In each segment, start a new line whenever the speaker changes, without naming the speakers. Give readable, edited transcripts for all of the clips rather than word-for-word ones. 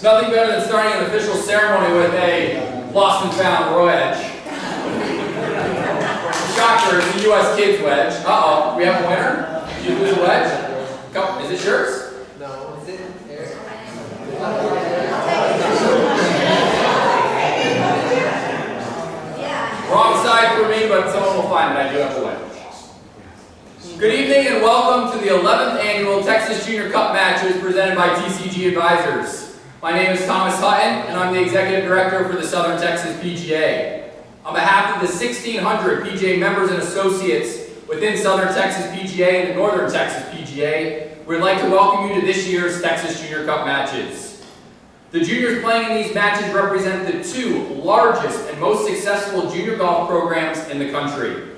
Nothing better than starting an official ceremony with a lost and found wedge. Shocker, it's a U.S. Kids wedge. Uh-oh, we have a winner? Did you lose a wedge? Is it yours?
No, is it Eric?
Wrong side for me, but someone will find it. I do have a wedge. Good evening and welcome to the 11th annual Texas Junior Cup matches presented by TCG Advisors. My name is Thomas Hutton and I'm the Executive Director for the Southern Texas PGA. On behalf of the 1,600 PGA members and associates within Southern Texas PGA and the Northern Texas PGA, we'd like to welcome you to this year's Texas Junior Cup matches. The juniors playing in these matches represent the two largest and most successful junior golf programs in the country.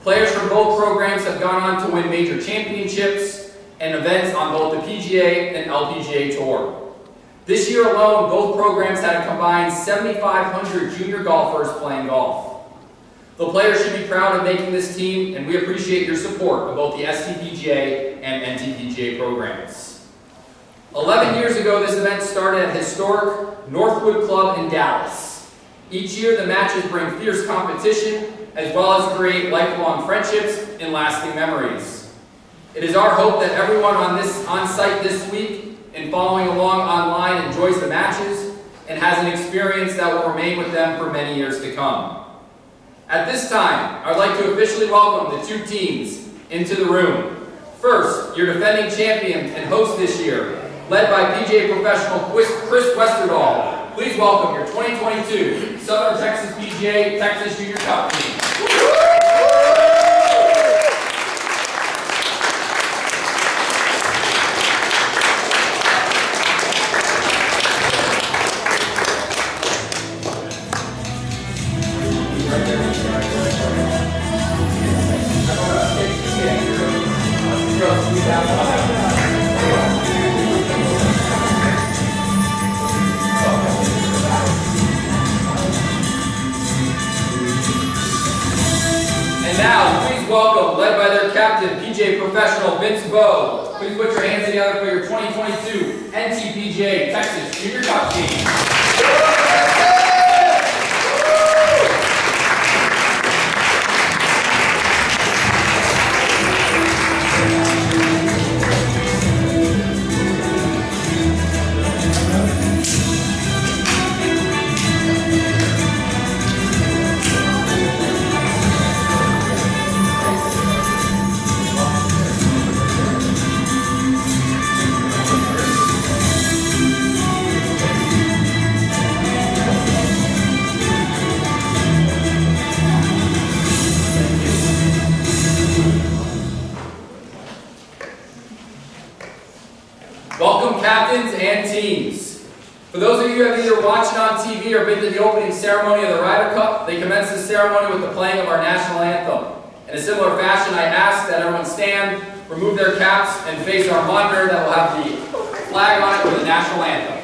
Players from both programs have gone on to win major championships and events on both the PGA and LPGA Tour. This year alone, both programs had a combined 7,500 junior golfers playing golf. The players should be proud of making this team, and we appreciate your support of both the STPGA and NTPGA programs. 11 years ago, this event started at historic Northwood Club in Dallas. Each year, the matches bring fierce competition, as well as create lifelong friendships and lasting memories. It is our hope that everyone on site this week and following along online enjoys the matches and has an experience that will remain with them for many years to come. At this time, I'd like to officially welcome the two teams into the room. First, your defending champion and host this year, led by PGA professional Chris Westerdahl. Please welcome your 2022 Southern Texas PGA Texas Junior Cup team. Now, please welcome, led by their captain, PGA professional Vince Bowe. Please put your hands together for your 2022 NTPGA Texas Junior Cup team. Welcome captains and teams. For those of you who have either watched it on TV or been to the opening ceremony of the Ryder Cup, they commence the ceremony with the playing of our national anthem. In a similar fashion, I ask that everyone stand, remove their caps, and face our monitor that will have the flag on it with the national anthem.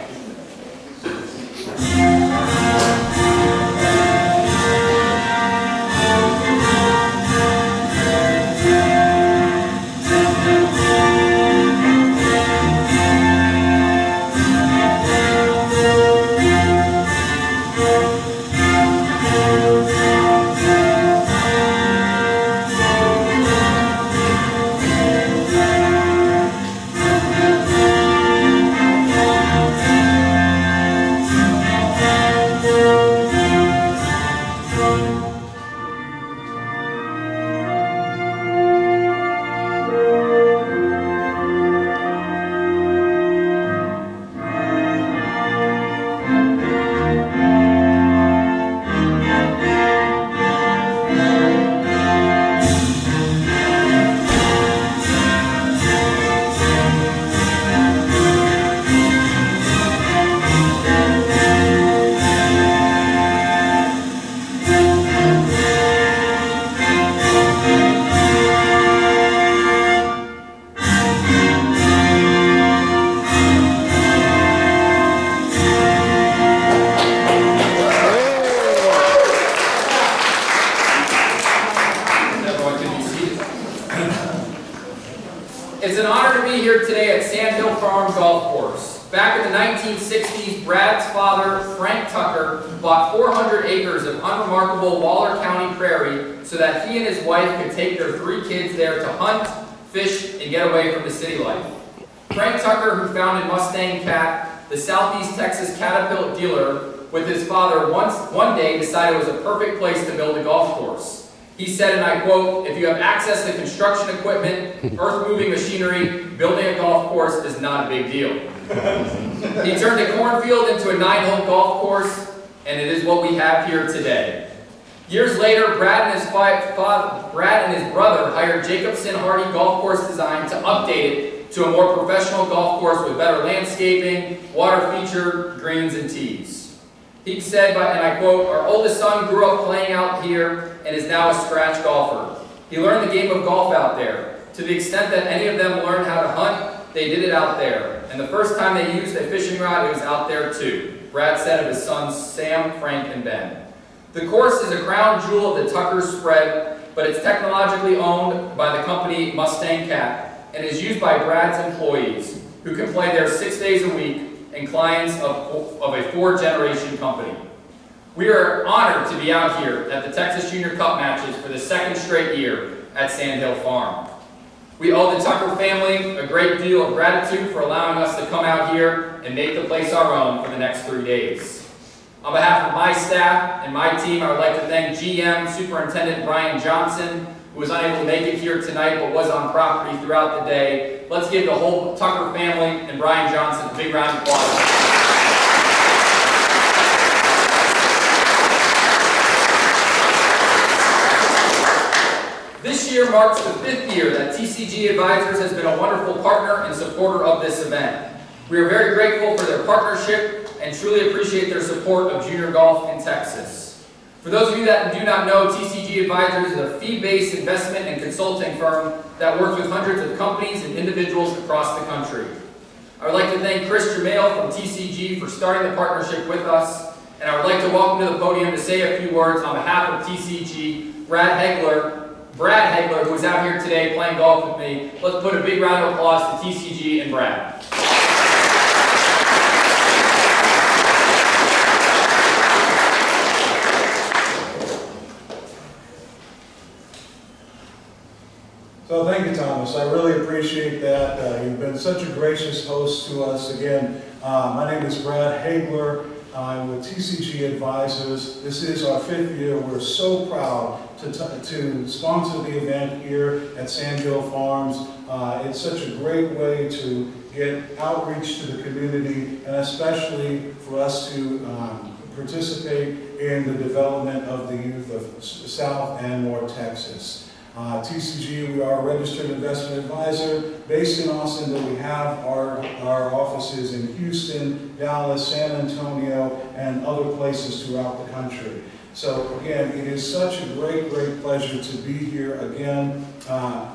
It's an honor to be here today at Sand Hill Farm Golf Course. Back in the 1960s, Brad's father, Frank Tucker, bought 400 acres of unremarkable Waller County prairie so that he and his wife could take their 3 kids there to hunt, fish, and get away from the city life. Frank Tucker, who founded Mustang Cat, the Southeast Texas Caterpillar dealer, with his father one day decided it was a perfect place to build a golf course. He said, and I quote, "If you have access to construction equipment, earth-moving machinery, building a golf course is not a big deal." He turned a cornfield into a 9-hole golf course, and it is what we have here today. Years later, Brad and his brother hired Jacobson Hardy Golf Course Design to update it to a more professional golf course with better landscaping, water feature, greens, and tees. He said, and I quote, "Our oldest son grew up playing out here and is now a scratch golfer. He learned the game of golf out there. To the extent that any of them learned how to hunt, they did it out there. And the first time they used a fishing rod, it was out there too," Brad said of his sons Sam, Frank, and Ben. The course is a crown jewel of the Tucker spread, but it's technologically owned by the company Mustang Cat and is used by Brad's employees, who can play there 6 days a week, and clients of a 4-generation company. We are honored to be out here at the Texas Junior Cup matches for the 2nd straight year at Sandhill Farm. We owe the Tucker family a great deal of gratitude for allowing us to come out here and make the place our own for the next 3 days. On behalf of my staff and my team, I would like to thank GM Superintendent Brian Johnson, who was unable to make it here tonight but was on property throughout the day. Let's give the whole Tucker family and Brian Johnson a big round of applause. This year marks the 5th year that TCG Advisors has been a wonderful partner and supporter of this event. We are very grateful for their partnership and truly appreciate their support of junior golf in Texas. For those of you that do not know, TCG Advisors is a fee-based investment and consulting firm that works with hundreds of companies and individuals across the country. I would like to thank Chris Jermail from TCG for starting the partnership with us, and I would like to welcome to the podium to say a few words on behalf of TCG, Brad Hegler, who is out here today playing golf with me. Let's put a big round of applause to TCG and Brad.
So thank you, Thomas. I really appreciate that. You've been such a gracious host to us. Again, my name is Brad Hegler. I'm with TCG Advisors. This is our 5th year. We're so proud to sponsor the event here at Sandhill Farms. It's such a great way to get outreach to the community, and especially for us to participate in the development of the youth of South and North Texas. TCG, we are a registered investment advisor based in Austin, but we have our offices in Houston, Dallas, San Antonio, and other places throughout the country. So again, it is such a great pleasure to be here again.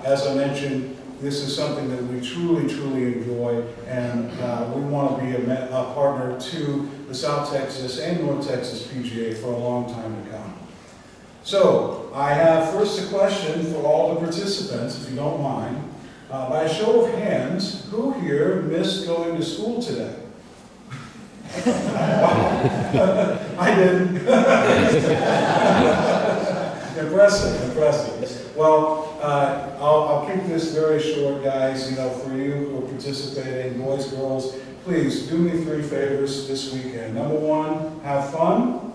As I mentioned, this is something that we truly enjoy, and we want to be a partner to the South Texas and North Texas PGA for a long time to come. So, I have first a question for all the participants, if you don't mind. By a show of hands, who here missed going to school today? I didn't. Impressive. Well, I'll keep this very short, guys. You know, for you who are participating, boys, girls, please do me 3 favors this weekend. Number 1, have fun.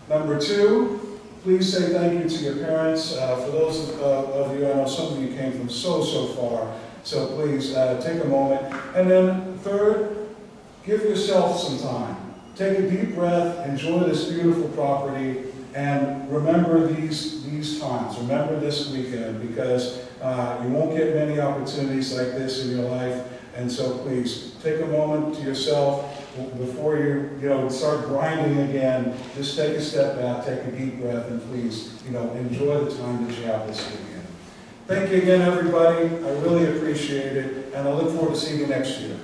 Number 2, please say thank you to your parents. For those of you, I know some of you came from so far, so please take a moment. And then 3rd, give yourself some time. Take a deep breath, enjoy this beautiful property, and remember these times. Remember this weekend, because you won't get many opportunities like this in your life. And so please, take a moment to yourself. Before you start grinding again, just take a step back, take a deep breath, and please, enjoy the time that you have this weekend. Thank you again, everybody. I really appreciate it, and I look forward to seeing you next year.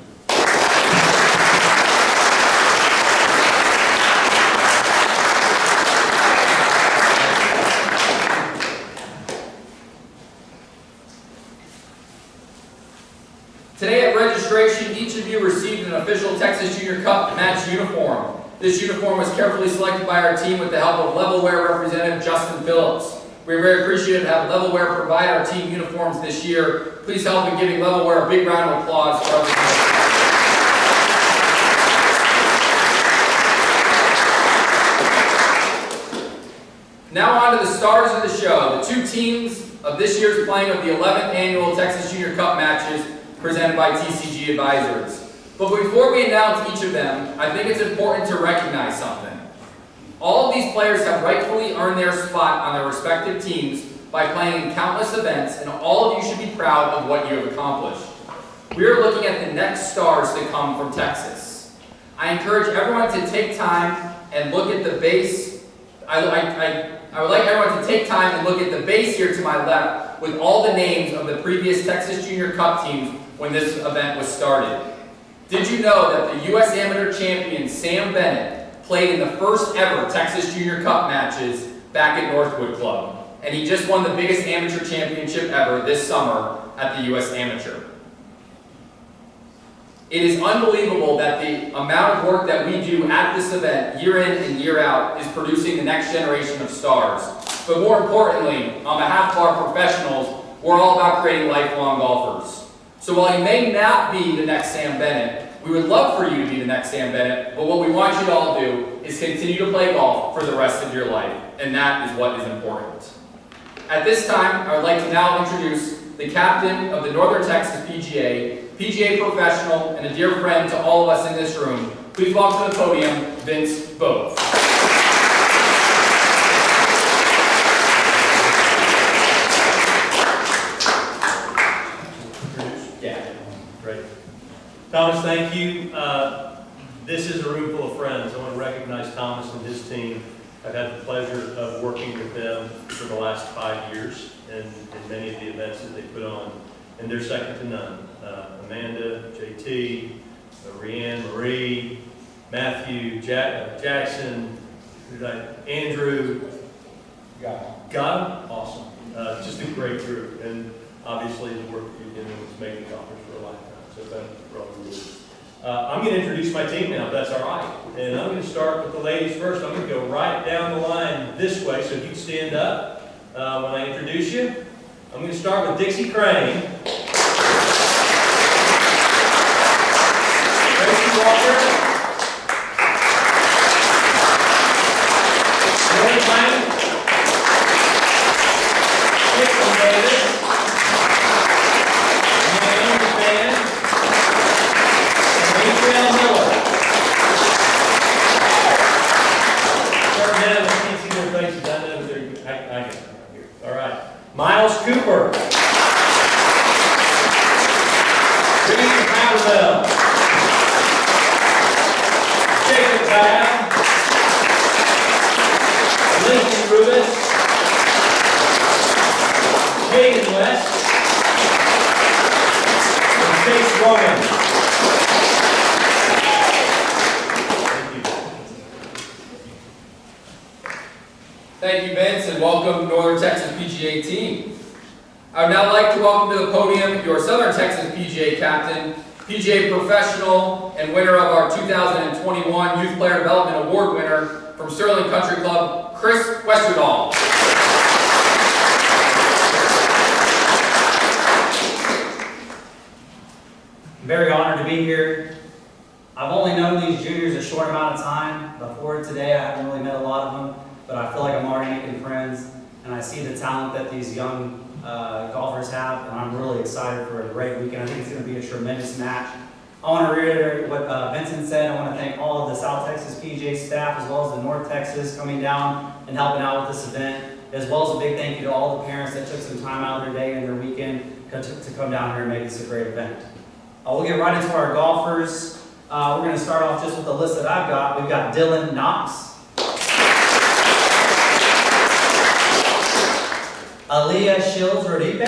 Today at registration, each of you received an official Texas Junior Cup match uniform. This uniform was carefully selected by our team with the help of Levelwear representative Justin Phillips. We are very appreciative to have Levelwear provide our team uniforms this year. Please help in giving Levelwear a big round of applause for our team. Now on to the stars of the show, the two teams of this year's playing of the 11th annual Texas Junior Cup matches presented by TCG Advisors. But before we announce each of them, I think it's important to recognize something. All of these players have rightfully earned their spot on their respective teams by playing in countless events, and all of you should be proud of what you have accomplished. We are looking at the next stars to come from Texas. I encourage everyone to take time and look at the base. I would like everyone to take time and look at the base here to my left with all the names of the previous Texas Junior Cup teams when this event was started. Did you know that the U.S. Amateur Champion Sam Bennett played in the first ever Texas Junior Cup matches back at Northwood Club? And he just won the biggest amateur championship ever this summer at the U.S. Amateur. It is unbelievable that the amount of work that we do at this event year in and year out is producing the next generation of stars. But more importantly, on behalf of our professionals, we're all about creating lifelong golfers. So while you may not be the next Sam Bennett, we would love for you to be the next Sam Bennett, but what we want you to all do is continue to play golf for the rest of your life, and that is what is important. At this time, I would like to now introduce the captain of the Northern Texas PGA professional, and a dear friend to all of us in this room. Please welcome to the podium, Vince Bove.
Great. Thomas, thank you. This is a room full of friends. I want to recognize Thomas and his team. I've had the pleasure of working with them for the last 5 years in many of the events that they put on, and they're second to none. Amanda, JT, Rianne, Marie, Matthew, Jackson, Andrew. Got him? Awesome. Just a great group, and obviously the work that you've been doing is making golfers for a lifetime. So thank you for all you do. I'm going to introduce my team now, if that's all right. And I'm going to start with the ladies first. I'm going to go right down the line this way, so if you stand up when I introduce you. I'm going to start with Dixie Crane. Tracy Walker. Lily Lang. Dixon Davis. Naomi Fan. And Adrielle Miller. Turn down, I can't see their faces. I know they're, I get them right here. All right. Miles Cooper. Reed Haverville. Jacob Babb. Lincoln Rubis. Jaden West. And Chase Rowan.
Thank you, Vince, and welcome Northern Texas PGA team. I would now like to welcome to the podium your Southern Texas PGA captain, PGA professional, and winner of our 2021 Youth Player Development Award winner from Sterling Country Club, Chris Westerdahl.
I'm very honored to be here. I've only known these juniors a short amount of time. Before today, I haven't really met a lot of them, but I feel like I'm already making friends, and I see the talent that these young golfers have, and I'm really excited for a great weekend. I think it's going to be a tremendous match. I want to reiterate what Vincent said. I want to thank all of the South Texas PGA staff, as well as the North Texas coming down and helping out with this event, as well as a big thank you to all the parents that took some time out of their day and their weekend to come down here and make this a great event. We'll get right into our golfers. We're going to start off just with the list that I've got. We've got Dylan Knox, Aaliyah Shields Rodipe,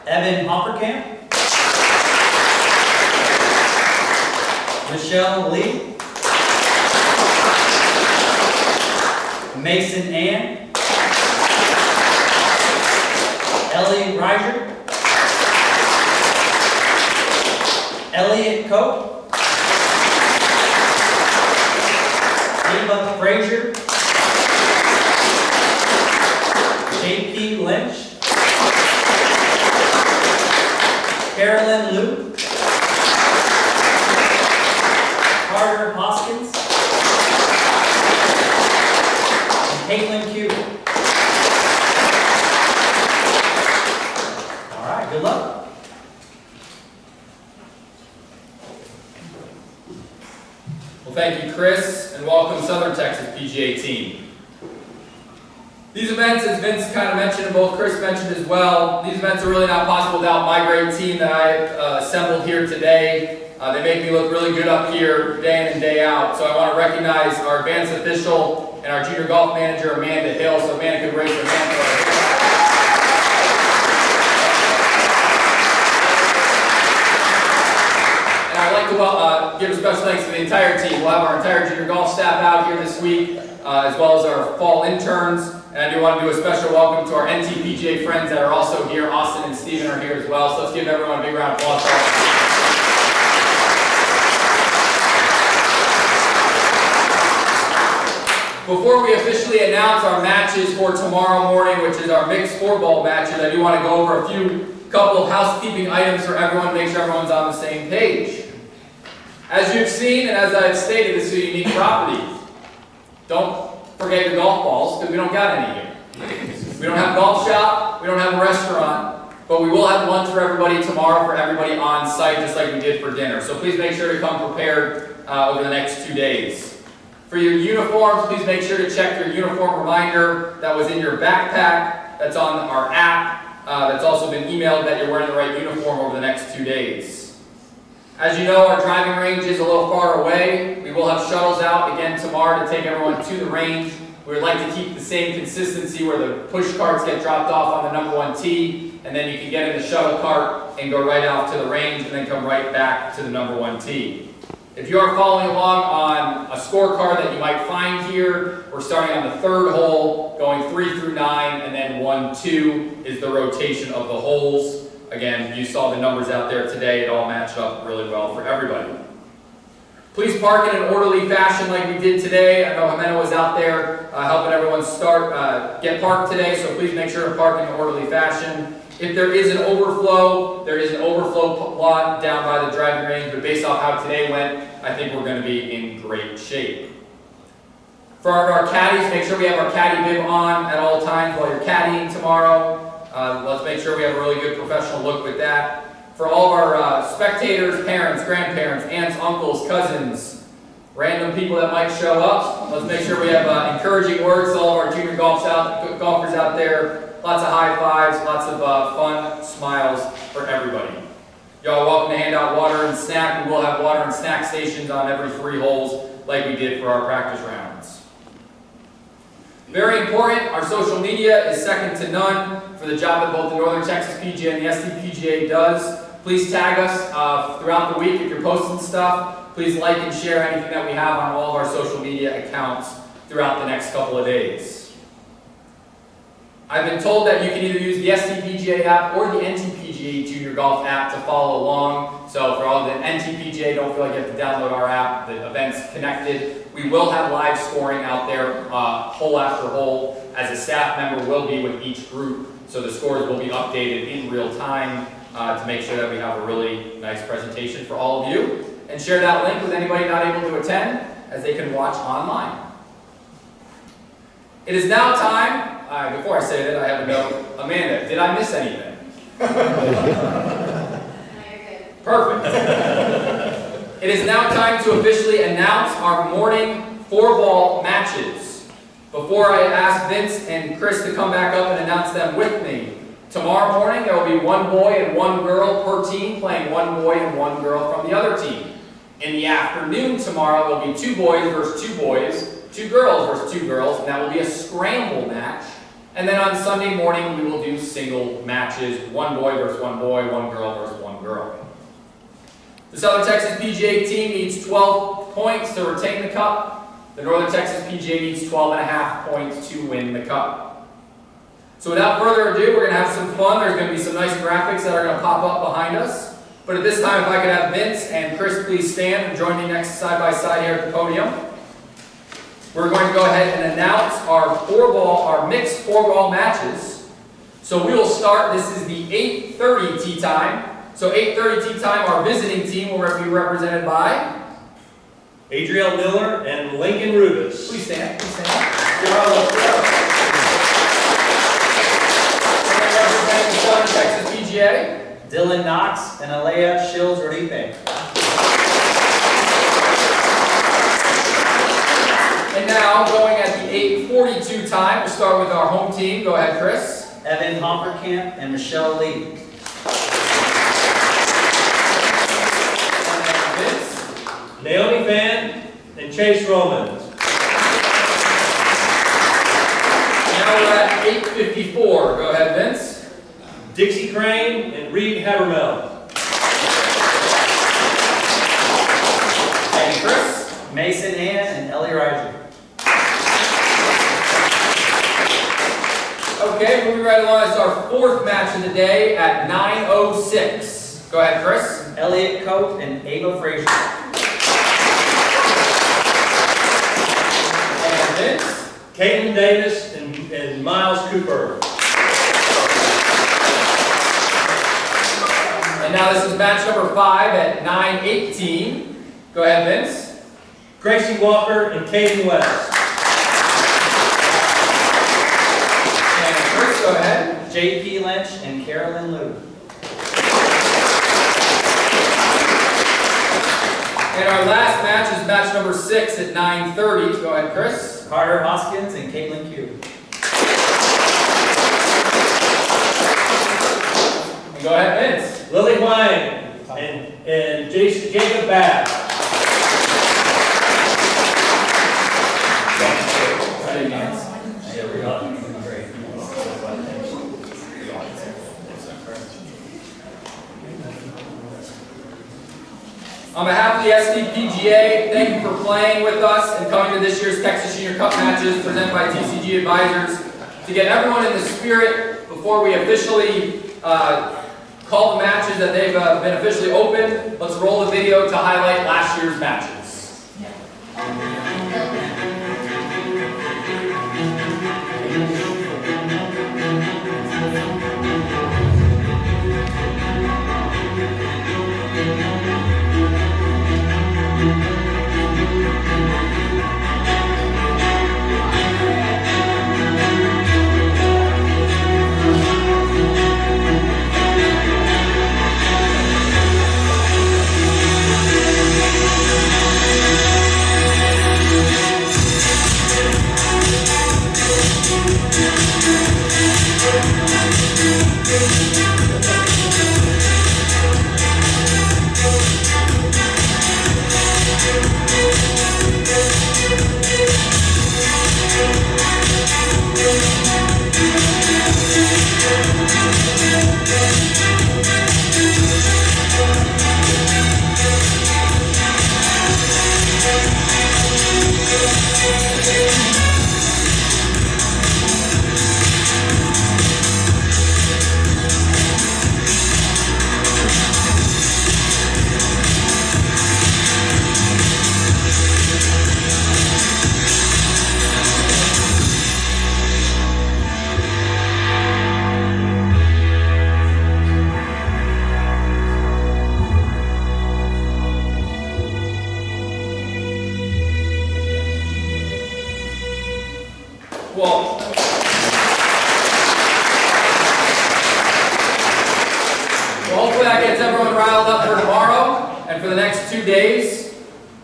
Evan Hopperkamp, Michelle Lee, Mason Ann, Ellie Emily Reiser, Elliot Cope, Ava Frazier, J.P. Lynch, Carolyn Liu, Carter Hoskins, and Caitlin Q. All right, good luck.
Well, thank you, Chris, and welcome Southern Texas PGA team. These events, as Vince kind of mentioned and both Chris mentioned as well, these events are really not possible without my great team that I assembled here today. They make me look really good up here day in and day out. So I want to recognize our advanced official and our junior golf manager, Amanda Hill. So Amanda could raise her hand for her. And I'd like to give a special thanks to the entire team. We'll have our entire junior golf staff out here this week, as well as our fall interns. And I do want to do a special welcome to our NTPGA friends that are also here. Austin and Steven are here as well. So let's give everyone a big round of applause. Before we officially announce our matches for tomorrow morning, which is our mixed four-ball matches, I do want to go over a couple of housekeeping items for everyone, make sure everyone's on the same page. As you've seen, and as I've stated, this is a unique property. Don't forget your golf balls, because we don't got any here. We don't have a golf shop, we don't have a restaurant, but we will have lunch for everybody tomorrow for everybody on site, just like we did for dinner. So please make sure to come prepared over the next 2 days. For your uniforms, please make sure to check your uniform reminder that was in your backpack, that's on our app, that's also been emailed that you're wearing the right uniform over the next 2 days. As you know, our driving range is a little far away. We will have shuttles out again tomorrow to take everyone to the range. We would like to keep the same consistency where the push carts get dropped off on the #1 tee, and then you can get in the shuttle cart and go right off to the range and then come right back to the #1 tee. If you are following along on a scorecard that you might find here, we're starting on the 3rd hole, going 3 through 9, and then 1, 2 is the rotation of the holes. Again, you saw the numbers out there today. It all matched up really well for everybody. Please park in an orderly fashion like we did today. I know Jimena was out there helping everyone get parked today, so please make sure to park in an orderly fashion. If there is an overflow, there is an overflow lot down by the driving range, but based off how today went, I think we're going to be in great shape. For our caddies, make sure we have our caddy bib on at all times while you're caddying tomorrow. Let's make sure we have a really good professional look with that. For all of our spectators, parents, grandparents, aunts, uncles, cousins, random people that might show up, let's make sure we have encouraging words to all of our junior golfers out there. Lots of high fives, lots of fun smiles for everybody. Y'all are welcome to hand out water and snack. We will have water and snack stations on every 3 holes like we did for our practice rounds. Very important, our social media is second to none for the job that both the Northern Texas PGA and the STPGA does. Please tag us throughout the week if you're posting stuff. Please like and share anything that we have on all of our social media accounts throughout the next couple of days. I've been told that you can either use the STPGA app or the NTPGA Junior Golf app to follow along. So for all the NTPGA, don't feel like you have to download our app. The event's connected. We will have live scoring out there hole after hole, as a staff member will be with each group. So the scores will be updated in real time to make sure that we have a really nice presentation for all of you. And share that link with anybody not able to attend, as they can watch online. It is now time. Before I say that, I have a note. Amanda, did I miss anything?
No, you're good.
Perfect. It is now time to officially announce our morning 4-ball matches. Before I ask Vince and Chris to come back up and announce them with me, tomorrow morning there will be 1 boy and 1 girl per team playing 1 boy and 1 girl from the other team. In the afternoon tomorrow there will be 2 boys versus 2 boys, 2 girls versus 2 girls, and that will be a scramble match. And then on Sunday morning, we will do single matches, 1 boy versus 1 boy, 1 girl versus 1 girl. The Southern Texas PGA team needs 12 points to retain the cup. The Northern Texas PGA needs 12.5 points to win the cup. So without further ado, we're going to have some fun. There's going to be some nice graphics that are going to pop up behind us. But at this time, if I could have Vince and Chris please stand and join me next side by side here at the podium. We're going to go ahead and announce our mixed four-ball matches. So we will start, this is the 8:30 tee time. So 8:30 tee time, our visiting team will be represented by
Adriel Miller and Lincoln Rubis.
Please stand, please stand. You're all up there. Representing the Southern Texas PGA.
Dylan Knox and Alea Shields Rodipe.
And now, going at the 8:42 time, we'll start with our home team. Go ahead, Chris.
Evan Hopperkamp and Michelle Lee.
And Vince.
Naomi Fan and Chase Romans.
Now we're at 8:54. Go ahead, Vince.
Dixie Crane and Reed Habermel.
And Chris.
Mason Ann and Ellie Reiser.
Okay, moving right along, it's our fourth match of the day at 9:06. Go ahead, Chris.
Elliot Cope and Ava Frazier.
And Vince.
Caitlin Davis and Miles Cooper.
And now this is match number 5 at 9:18. Go ahead, Vince.
Gracie Walker and Katie West.
And Chris, go ahead.
J.P. Lynch and Carolyn Liu.
And our last match is match number 6 at 9:30. Go ahead, Chris.
Carter Hoskins and Caitlin Q.
And go ahead, Vince.
Lily Wine and Jacob Bass.
On behalf of the SDPGA, thank you for playing with us and coming to this year's Texas Junior Cup matches presented by TCG Advisors. To get everyone in the spirit before we officially call the matches that they've been officially opened, let's roll the video to highlight last year's matches. Well, hopefully that gets everyone riled up for tomorrow and for the next 2 days.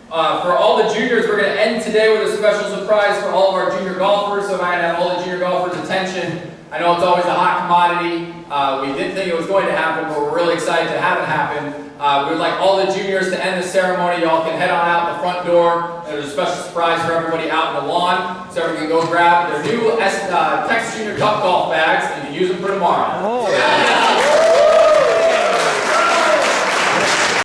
For all the juniors, we're going to end today with a special surprise for all of our junior golfers. So if I can have all the junior golfers' attention, I know it's always a hot commodity. We didn't think it was going to happen, but we're really excited to have it happen. We would like all the juniors to end the ceremony. Y'all can head on out the front door. There's a special surprise for everybody out in the lawn. So everyone can go grab their new Texas Junior Cup golf bags and you can use them for tomorrow.